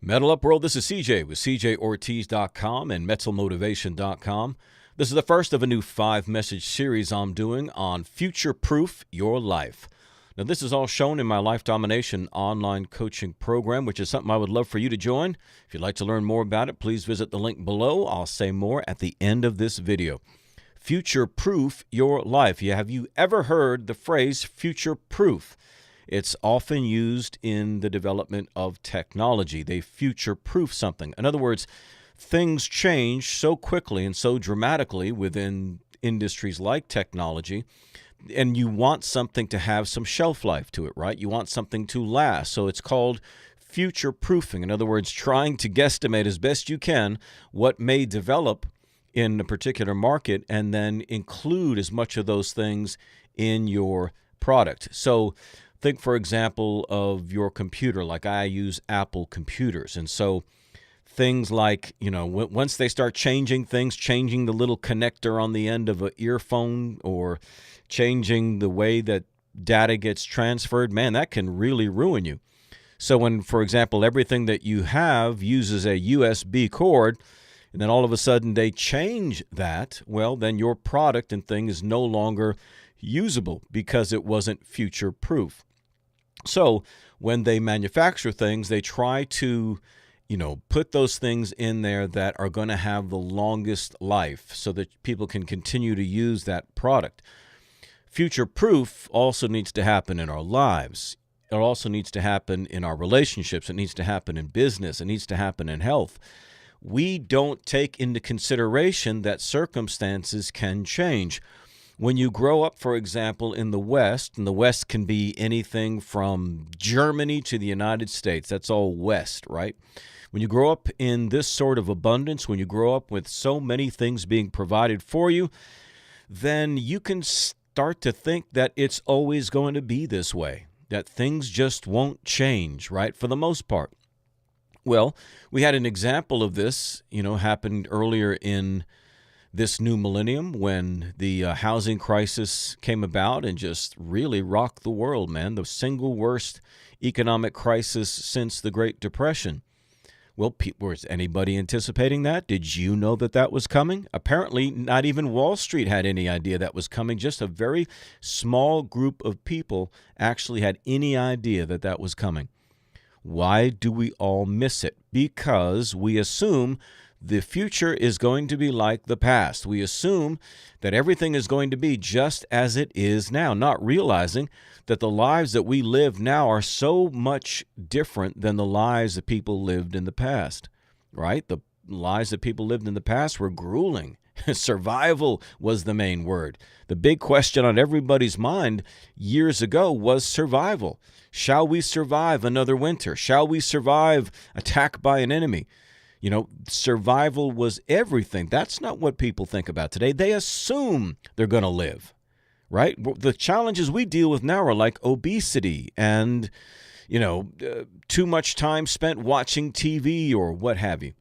Metal Up World, this is CJ with CJOrtiz.com and MentalMotivation.com. This is the first of a new 5-message series I'm doing on Future-Proof Your Life. Now, this is all shown in my Life Domination online coaching program, which is something I would love for you to join. If you'd like to learn more about it, please visit the link below. I'll say more at the end of this video. Future-Proof Your Life. Have you ever heard the phrase future-proof? It's often used in the development of technology. They future-proof something. In other words, things change so quickly and so dramatically within industries like technology, and you want something to have some shelf life to it, right? You want something to last. So it's called future-proofing. In other words, trying to guesstimate as best you can what may develop in a particular market and then include as much of those things in your product. So think, for example, of your computer. Like I use Apple computers. And so things like, once they start changing things, changing the little connector on the end of an earphone or changing the way that data gets transferred, man, that can really ruin you. So when, for example, everything that you have uses a USB cord, and then all of a sudden they change that, well, then your product and thing is no longer usable because it wasn't future-proof. So when they manufacture things, they try to, put those things in there that are going to have the longest life so that people can continue to use that product. Future-proof also needs to happen in our lives. It also needs to happen in our relationships. It needs to happen in business. It needs to happen in health. We don't take into consideration that circumstances can change. When you grow up, for example, in the West, and the West can be anything from Germany to the United States, that's all West, right? When you grow up in this sort of abundance, when you grow up with so many things being provided for you, then you can start to think that it's always going to be this way, that things just won't change, right, for the most part. Well, we had an example of this, happened earlier in this new millennium when the housing crisis came about and just really rocked the world, man. The single worst economic crisis since the Great Depression. Well, was anybody anticipating that? Did you know that that was coming? Apparently, not even Wall Street had any idea that was coming. Just a very small group of people actually had any idea that that was coming. Why do we all miss it? Because we assume the future is going to be like the past. We assume that everything is going to be just as it is now, not realizing that the lives that we live now are so much different than the lives that people lived in the past, right? The lives that people lived in the past were grueling. Survival was the main word. The big question on everybody's mind years ago was survival. Shall we survive another winter? Shall we survive attack by an enemy? Survival was everything. That's not what people think about today. They assume they're going to live, right? The challenges we deal with now are like obesity and, too much time spent watching TV or what have you.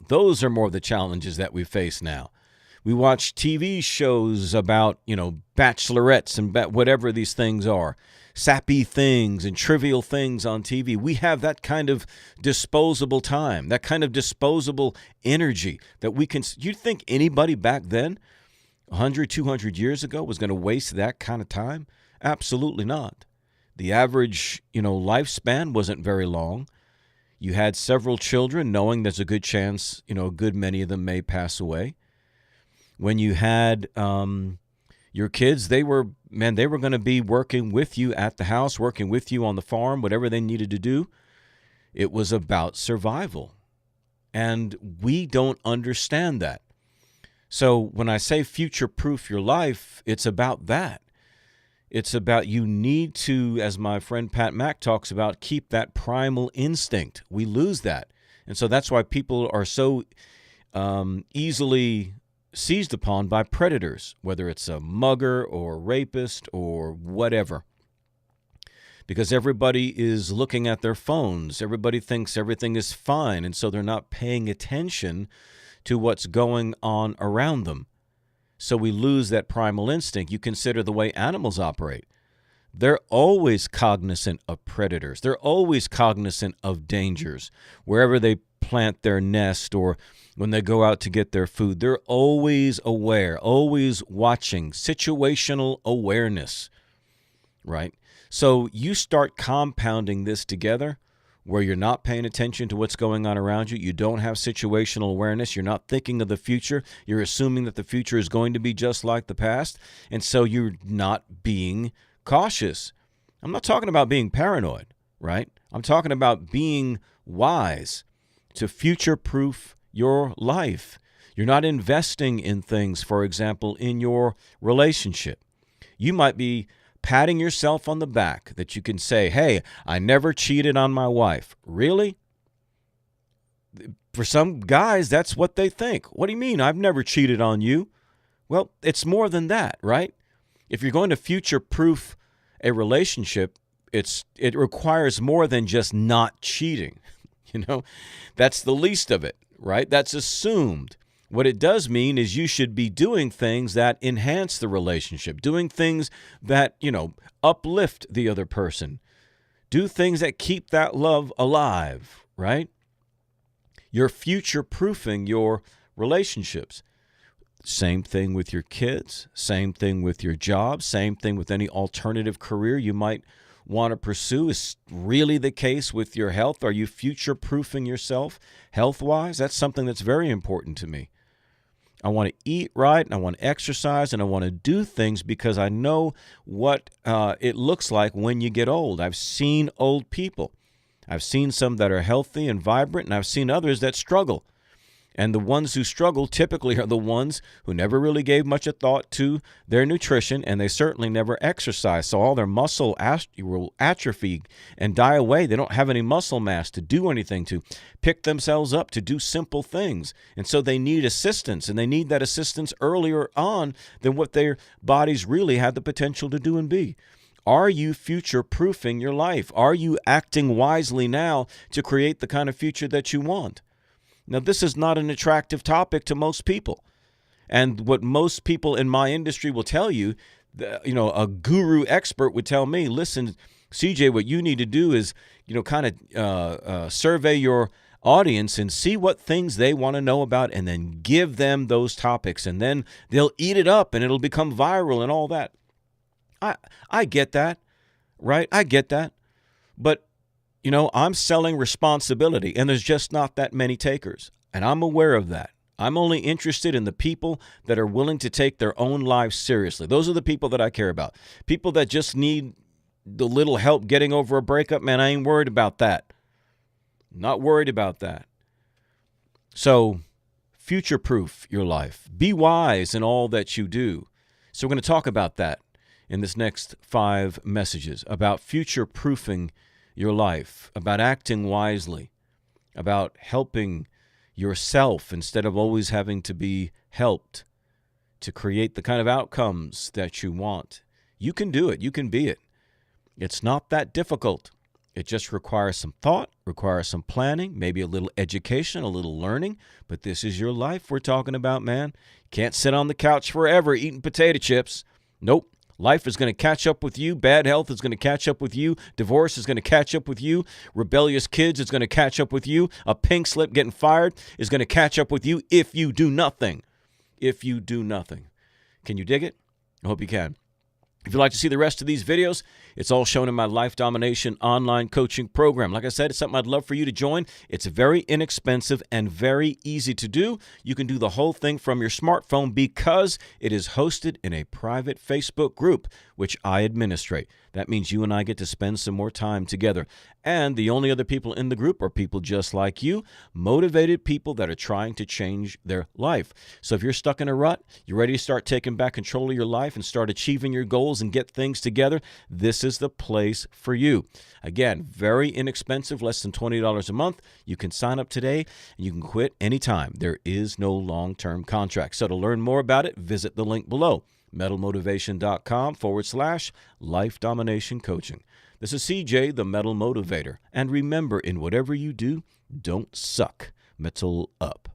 Those are more the challenges that we face now. We watch TV shows about, bachelorettes and whatever these things are, sappy things and trivial things on TV. We have that kind of disposable time, that kind of disposable energy that we can. You think anybody back then, 100, 200 years ago, was going to waste that kind of time? Absolutely not. The average, lifespan wasn't very long. You had several children, knowing there's a good chance, a good many of them may pass away. When you had your kids, they were going to be working with you at the house, working with you on the farm, whatever they needed to do. It was about survival. And we don't understand that. So when I say future-proof your life, it's about that. It's about you need to, as my friend Pat Mack talks about, keep that primal instinct. We lose that. And so that's why people are so easily seized upon by predators, whether it's a mugger or a rapist or whatever. Because everybody is looking at their phones. Everybody thinks everything is fine, and so they're not paying attention to what's going on around them. So we lose that primal instinct. You consider the way animals operate. they're always cognizant of predators. They're always cognizant of dangers. Wherever they plant their nest or when they go out to get their food, they're always aware, always watching, situational awareness, right? So you start compounding this together where you're not paying attention to what's going on around you. You don't have situational awareness. You're not thinking of the future. You're assuming that the future is going to be just like the past. And so you're not being cautious. I'm not talking about being paranoid, right? I'm talking about being wise to future-proof your life. You're not investing in things, for example, in your relationship. You might be patting yourself on the back that you can say, hey, I never cheated on my wife. Really? For some guys, that's what they think. What do you mean? I've never cheated on you. Well, it's more than that, right? If you're going to future-proof a relationship, it requires more than just not cheating. That's the least of it, right? That's assumed. What it does mean is you should be doing things that enhance the relationship, doing things that, uplift the other person, do things that keep that love alive, right? You're future-proofing your relationships. Same thing with your kids, same thing with your job, same thing with any alternative career you might want to pursue. Is really the case with your health. Are you future-proofing yourself health-wise? That's something that's very important to me. I want to eat right, and I want to exercise, and I want to do things because I know what it looks like when you get old. I've seen old people. I've seen some that are healthy and vibrant, and I've seen others that struggle. And the ones who struggle typically are the ones who never really gave much a thought to their nutrition, and they certainly never exercise. So all their muscle will atrophy and die away. They don't have any muscle mass to do anything, to pick themselves up, to do simple things. And so they need assistance, and they need that assistance earlier on than what their bodies really had the potential to do and be. Are you future-proofing your life? Are you acting wisely now to create the kind of future that you want? Now, this is not an attractive topic to most people. And what most people in my industry will tell you, a guru expert would tell me, listen, CJ, what you need to do is, survey your audience and see what things they want to know about and then give them those topics. And then they'll eat it up and it'll become viral and all that. I get that, right? I get that. But I'm selling responsibility, and there's just not that many takers, and I'm aware of that. I'm only interested in the people that are willing to take their own lives seriously. Those are the people that I care about. People that just need the little help getting over a breakup, man, I ain't worried about that. Not worried about that. So, future-proof your life. Be wise in all that you do. So we're going to talk about that in this next 5 messages, about future-proofing your life, about acting wisely, about helping yourself instead of always having to be helped to create the kind of outcomes that you want. You can do it. You can be it. It's not that difficult. It just requires some thought, requires some planning, maybe a little education, a little learning. But this is your life we're talking about, man. You can't sit on the couch forever eating potato chips. Nope. Life is going to catch up with you. Bad health is going to catch up with you. Divorce is going to catch up with you. Rebellious kids is going to catch up with you. A pink slip getting fired is going to catch up with you if you do nothing. If you do nothing. Can you dig it? I hope you can. If you'd like to see the rest of these videos, it's all shown in my Life Domination online coaching program. Like I said, it's something I'd love for you to join. It's very inexpensive and very easy to do. You can do the whole thing from your smartphone because it is hosted in a private Facebook group, which I administrate. That means you and I get to spend some more time together. And the only other people in the group are people just like you, motivated people that are trying to change their life. So if you're stuck in a rut, you're ready to start taking back control of your life and start achieving your goals and get things together, this is the place for you. Again, very inexpensive, less than $20 a month. You can sign up today and you can quit anytime. There is no long-term contract. So to learn more about it, visit the link below, metalmotivation.com/life domination coaching. This is CJ, the Metal Motivator. And remember, in whatever you do, don't suck. Metal up.